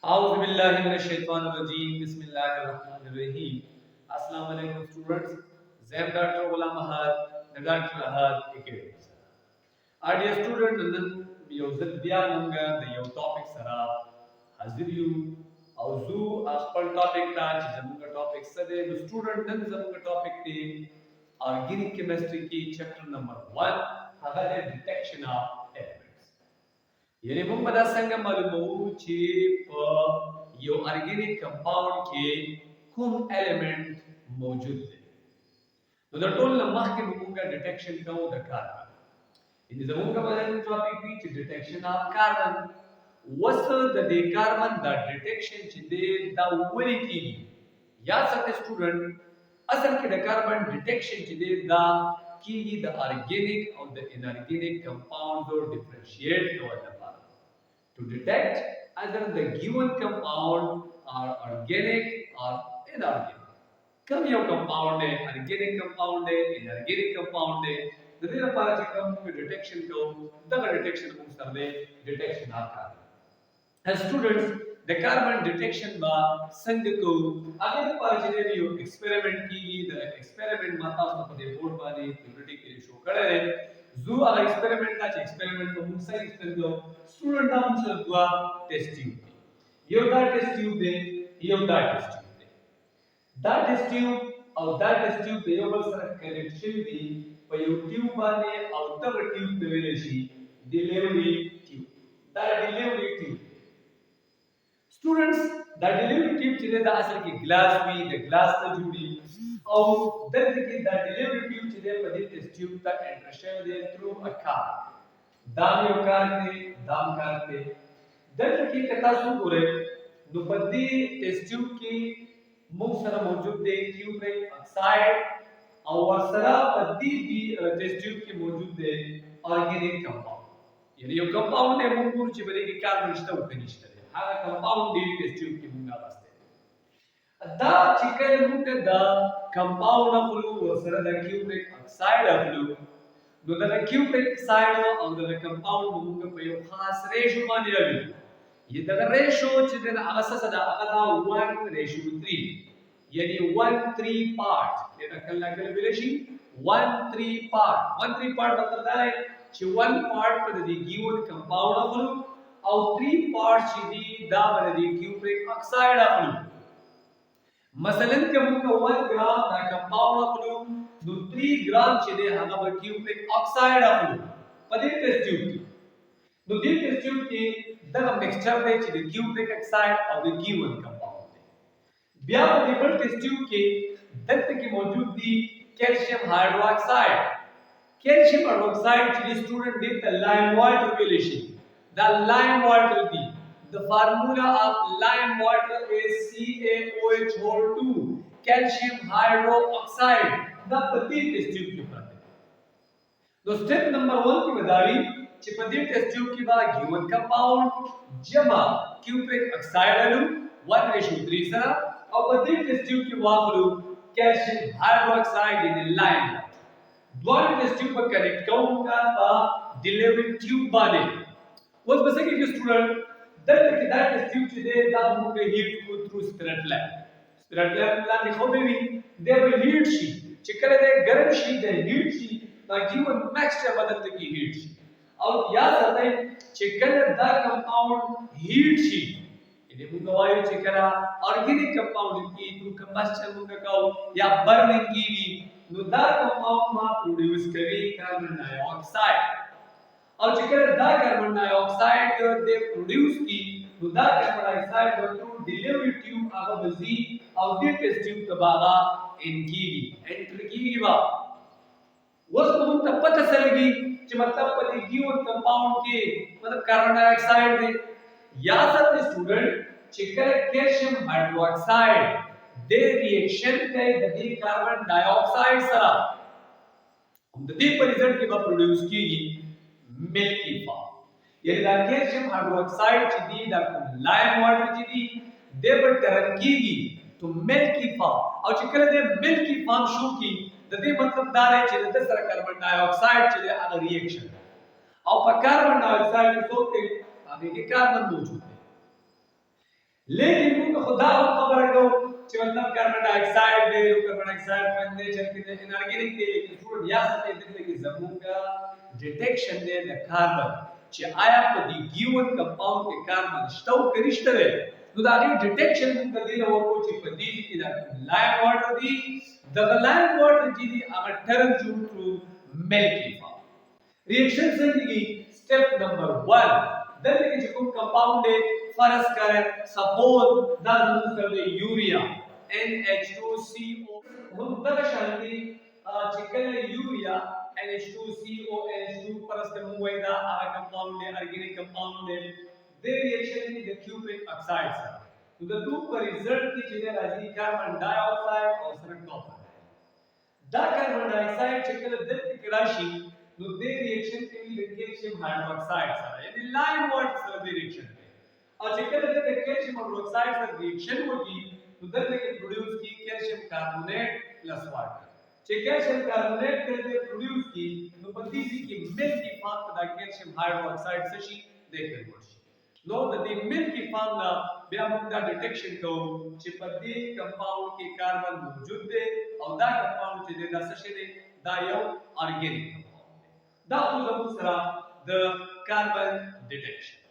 A'udhu billahi minash shaitanir rajeem. Bismillahir rahmanir rahim. Assalamu alaikum students. Zam Dr. Ghulam Ahad, the Dr. Ahad Academy. Our dear students, nan yau zan biya munga da yau topic sara hazir yu auzu aspal topic ta ci zamunga topic sade the student nan zamunga topic te organic chemistry ki chapter number 1 haga detection of elements. यानी मोम बदा संग मालूम ची प यो organic compound के कुम एलिमेंट मौजूद है तो द टोल लम्हा के मुंगा डिटेक्शन का द कार्बन इन द मुंगा बदन टॉपिक भी डिटेक्शन ऑफ कार्बन वस द कार्बन द डिटेक्शन ची दे द वरी की या सके स्टूडेंट असल के द कार्बन डिटेक्शन ची दे द की द ऑर्गेनिक और द इनऑर्गेनिक कंपाउंड और डिफरेंशिएट को to detect either the given compound are organic or inorganic. कम यो compound है, organic compound है, inorganic compound है. तो देना पारा चिकम को detection को, दगा detection को सर्वे detection आपका. As students, the carbon detection बा संग को अगर पारा चिने यो experiment की the experiment माता उसने बोर्ड बाने theoretic के लिए show करे रहे. जो अगर एक्सपेरिमेंट का एक्सपेरिमेंट को मुझसे एक्सपेरिमेंट को स्टूडेंट का मुझसे हुआ टेस्ट ट्यूब ये होता टेस्ट ट्यूब दे ये होता टेस्ट ट्यूब दे दा टेस्ट ट्यूब और दा टेस्ट ट्यूब दे यो बस कनेक्शन दी पर यो ट्यूब बाने और तब ट्यूब पे वेले शी डिलीवरी ट्यूब दा डिलीवरी ट्यूब स्टूडेंट्स दा डिलीवरी ट्यूब चले दा असल की ग्लास भी द ग्लास से जुड़ी और दर्द की द डिलीवरी ट्यूब चले पर टेस्ट ट्यूब तक एंट्रेशन दे थ्रू अ कार दाम यो कारते दर्द की कथा सु पूरे नुपदी टेस्ट ट्यूब की मुख सरा मौजूद दे क्यूप्रिक ऑक्साइड और सरा पद्दी भी टेस्ट ट्यूब की मौजूद दे ऑर्गेनिक कंपाउंड यानी यो कंपाउंड है मुंगुर चिबरे की कार्बन निष्ठा उपनिष्ठा है हा कंपाउंड दी टेस्ट ट्यूब की मुंगा वास्ते दा चिकन मुंगा दा कंपाउंड फ्लू वसरा द क्यूप्रिक ऑक्साइड फ्लू दो द क्यूप्रिक ऑक्साइड और द कंपाउंड मुंगा पे यो खास रेशो मान यावी ये द रेशो चिदन असस दा अदा 1:3 यानी 1:3 पार्ट ये द कल्ला कल बिलेशी 1:3 पार्ट 1:3 पार्ट मतलब है कि 1 पार्ट पर द गिवन कंपाउंड फ्लू और 3 पार्ट ची दा पर द क्यूप्रिक ऑक्साइड फ्लू मसलन के मुंगा 1 ग्राम दा कंपाउंड फ्लू दो 3 ग्राम चले हगा ब क्यूप्रिक ऑक्साइड फ्लू पदे टेस्ट ट्यूब की दो दी टेस्ट ट्यूब की द मिक्सचर दे चले क्यूप्रिक ऑक्साइड और द गिवन कंपाउंड ब्या लेवल टेस्ट ट्यूब के दत्त की मौजूदगी कैल्शियम हाइड्रोक्साइड चले student did the lime water relation the lime water the formula of lime water is CaOH2 calcium hydroxide the पति test tube के ऊपर तो स्टेप नंबर 1 की बदारी चिपदी टेस्ट ट्यूब की बात गिवन कंपाउंड जमा क्यूप्रिक ऑक्साइड अनु 1:3 सरा और पति टेस्ट ट्यूब की वापरू कैल्शियम हाइड्रोक्साइड इन लाइन दोनों टेस्ट ट्यूब पर कनेक्ट करूंगा ता डिलीवरी ट्यूब बाने वो बस कि स्टूडेंट दर्द की दा टेस्ट ट्यूब दे दा मुंगे हीट को थ्रू स्पिरिट लैब ला दिखो baby they will heat she चिकले दे गर्म शी दे हीट शी ता गिवन मिक्सचर बदलते की हीट शी और याद आता है चिकले दा कंपाउंड हीट शी इने मुंगा वायु चिकला ऑर्गेनिक कंपाउंड की थ्रू कंबस्शन मुंगा का या बर्निंग की नो दा कंपाउंड मा प्रोड्यूस करी कार्बन डाइऑक्साइड और चिकन दा कार्बन डाइऑक्साइड दे प्रोड्यूस की तो दा carbon dioxide through delivery tube आगा बजी और दे टेस्ट ट्यूब तबागा इनकी एंटर की बा वस को तब पता चलेगी कि मतलब पति गिवन कंपाउंड के मतलब कार्बन डाइऑक्साइड दे या सब स्टूडेंट चिकन कैल्शियम हाइड्रोक्साइड दे रिएक्शन के दी कार्बन डाइऑक्साइड सरा दी पर रिजल्ट के बाद प्रोड्यूस की मिल्की फॉर्म यानी दा कैल्शियम हाइड्रोक्साइड ची दा लाइम वाटर ची दे पर तरंगीगी तो मिल्की फॉर्म और चिकन दे मिल्की फॉर्म शो की दे मतलब दारे ची दे सर कार्बन डाइऑक्साइड ची अगर रिएक्शन और पर कार्बन डाइऑक्साइड सोते आगे के कार्बन मौजूद है लेकिन موږ خدا خبره کوو چې مطلب کاربن ډای اکساید دی او کاربن ډای اکساید په نیچر کې د انارګینیک دی لیکن ټول یا څه دې کې زموږه ډیټیکشن دی د کاربن چې آیا په دې ګیون کمپاوند کې کاربن شته او که نشته دی نو دا غي ډیټیکشن موږ د دې ورکو چې په دې کې دا لاین واټر دی د لاین واټر چې دی هغه ټرن جوړ کړو ملکی فارم ریاکشن څنګه کیږي سټپ نمبر 1 دلته کې کوم کمپاوند دی فرض کړئ سپوز دا زموږ سره دی یوریا NH2CO موږ دغه شان دي چې کله یوریا NH2CO NH2 فرض کړئ موږ وایو دا هغه کمپاوند دی ارګینیک کمپاوند دی د ریاکشن کې د کیوبریک اکساید سره نو د دوه پر ریزلټ کې چې راځي کاربن ډای اکساید او سره کاپر دا کاربن ډای اکساید چې کله دلته کې راشي نو د ریاکشن کوي د کیلشیم هایدروکساید سره یعنی لاین واټر سره د ریاکشن کوي او چې کله د کیلشیم هایدروکساید سره ریاکشن وکړي نو دلته کې پروډوس کی کیلشیم کاربونیټ پلس واټر چې کیلشیم کاربونیټ دلته پروډوس کی نو په دې کې ملکی فارم د کیلشیم هایدروکساید څه شي د کنورټ شي نو د دې ملکی فارم نه بیا موږ دا ډیټیکشن کوو چې په دې کمپاوند کې کاربن موجود دی او دا کمپاوند چې دا څه شي دی دا یو ارګینیک کمپاوند دی دا خو زموږ سره د کاربن ډیټیکشن